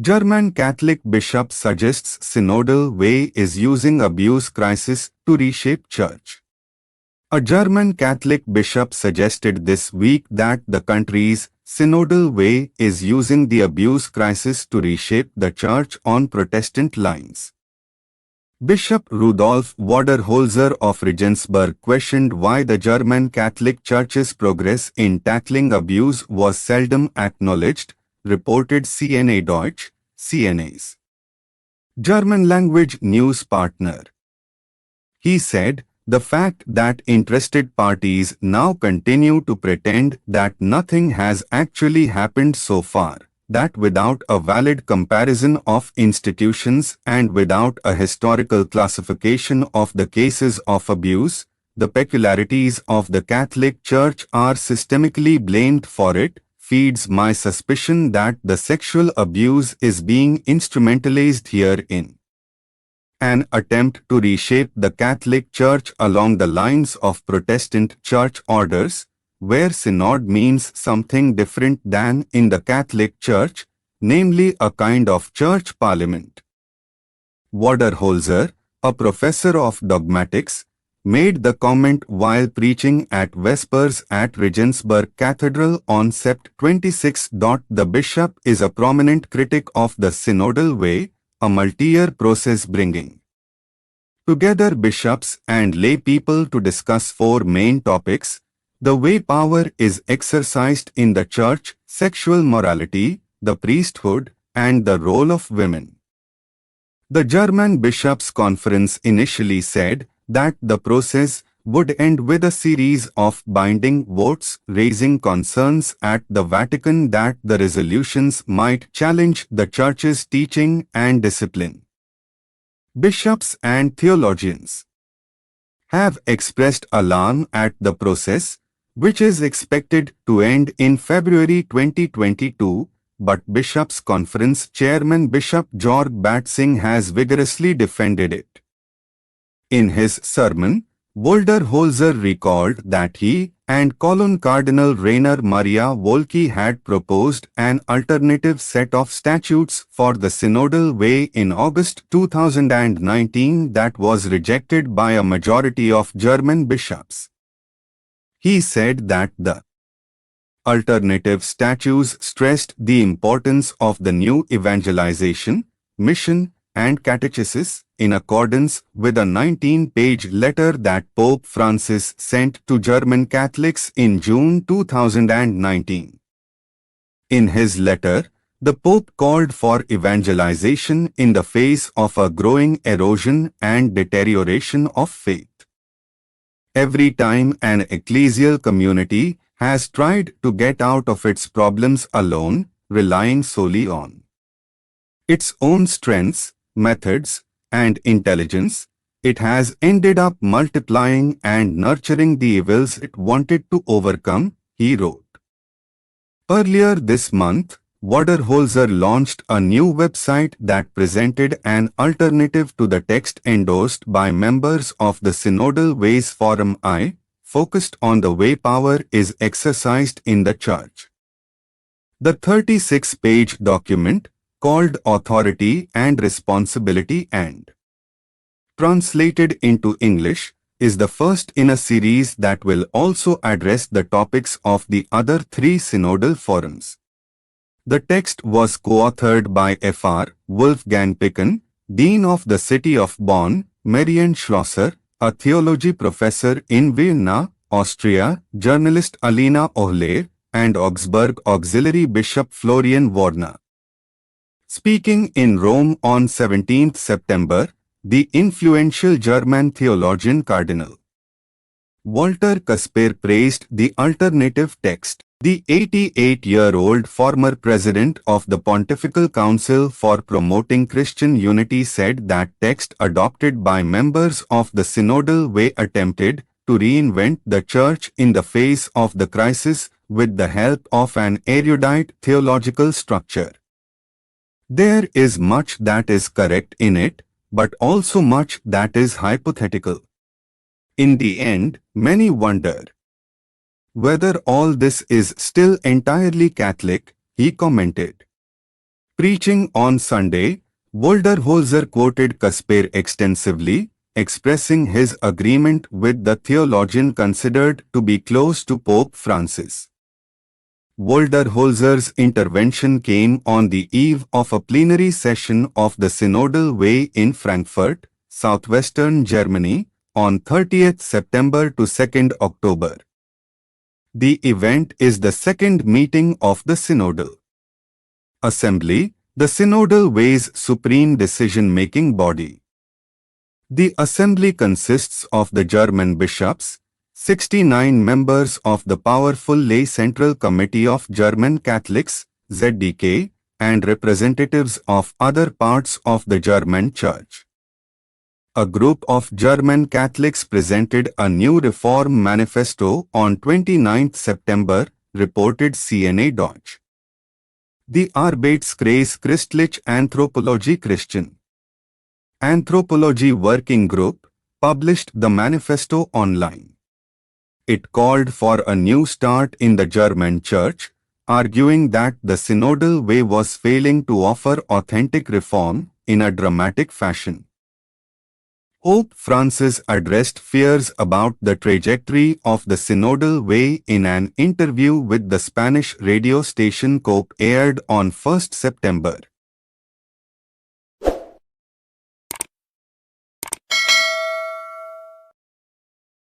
German Catholic bishop suggests synodal way is using abuse crisis to reshape church. A German Catholic bishop suggested this week that the country's synodal way is using the abuse crisis to reshape the church on Protestant lines. Bishop Rudolf Voderholzer of Regensburg questioned why the German Catholic Church's progress in tackling abuse was seldom acknowledged, reported CNA Deutsch, CNA's German-language news partner. He said, "The fact that interested parties now continue to pretend that nothing has actually happened so far, that without a valid comparison of institutions and without a historical classification of the cases of abuse, the peculiarities of the Catholic Church are systemically blamed for it, feeds my suspicion that the sexual abuse is being instrumentalized herein. An attempt to reshape the Catholic Church along the lines of Protestant church orders, where synod means something different than in the Catholic Church, namely a kind of church parliament." Voderholzer, a professor of dogmatics, made the comment while preaching at Vespers at Regensburg Cathedral on Sept. 26. The bishop is a prominent critic of the synodal way, a multi-year process bringing together bishops and lay people to discuss four main topics: the way power is exercised in the church, sexual morality, the priesthood, and the role of women. The German Bishops' Conference initially said that the process would end with a series of binding votes raising concerns at the Vatican that the resolutions might challenge the Church's teaching and discipline. Bishops and theologians have expressed alarm at the process, which is expected to end in February 2022, but Bishops' Conference Chairman Bishop Georg Batsing has vigorously defended it. In his sermon, Voderholzer recalled that he and Cologne Cardinal Rainer Maria Wolke had proposed an alternative set of statutes for the synodal way in August 2019 that was rejected by a majority of German bishops. He said that the alternative statutes stressed the importance of the new evangelization, mission, and catechesis, in accordance with a 19-page letter that Pope Francis sent to German Catholics in June 2019. In his letter, the Pope called for evangelization in the face of a growing erosion and deterioration of faith. Every time an ecclesial community has tried to get out of its problems alone, relying solely on its own strengths, methods, and intelligence, it has ended up multiplying and nurturing the evils it wanted to overcome, he wrote. Earlier this month, Voderholzer launched a new website that presented an alternative to the text endorsed by members of the Synodal Ways Forum I, focused on the way power is exercised in the Church. The 36-page document, called Authority and Responsibility and translated into English, is the first in a series that will also address the topics of the other three synodal forums. The text was co-authored by Fr. Wolfgang Picken, Dean of the City of Bonn, Marian Schlosser, a theology professor in Vienna, Austria, journalist Alina Ohler, and Augsburg Auxiliary Bishop Florian Warner. Speaking in Rome on 17 September, the influential German theologian Cardinal Walter Kasper praised the alternative text. The 88-year-old former president of the Pontifical Council for Promoting Christian Unity said that text adopted by members of the Synodal Way attempted to reinvent the Church in the face of the crisis with the help of an erudite theological structure. There is much that is correct in it, but also much that is hypothetical. In the end, many wonder whether all this is still entirely Catholic, he commented. Preaching on Sunday, Wolderholzer quoted Kasper extensively, expressing his agreement with the theologian considered to be close to Pope Francis. Wolderholzer's intervention came on the eve of a plenary session of the Synodal Way in Frankfurt, southwestern Germany, on 30th September to 2nd October. The event is the second meeting of the Synodal Assembly, the Synodal Way's supreme decision-making body. The Assembly consists of the German bishops, 69 members of the powerful Lay Central Committee of German Catholics, ZDK, and representatives of other parts of the German Church. A group of German Catholics presented a new reform manifesto on 29 September, reported CNA Deutsch. The Arbeitskreis Christliche Anthropologie Christian Anthropology Working Group published the manifesto online. It called for a new start in the German Church, arguing that the Synodal Way was failing to offer authentic reform in a dramatic fashion. Pope Francis addressed fears about the trajectory of the Synodal Way in an interview with the Spanish radio station COPE aired on 1 September.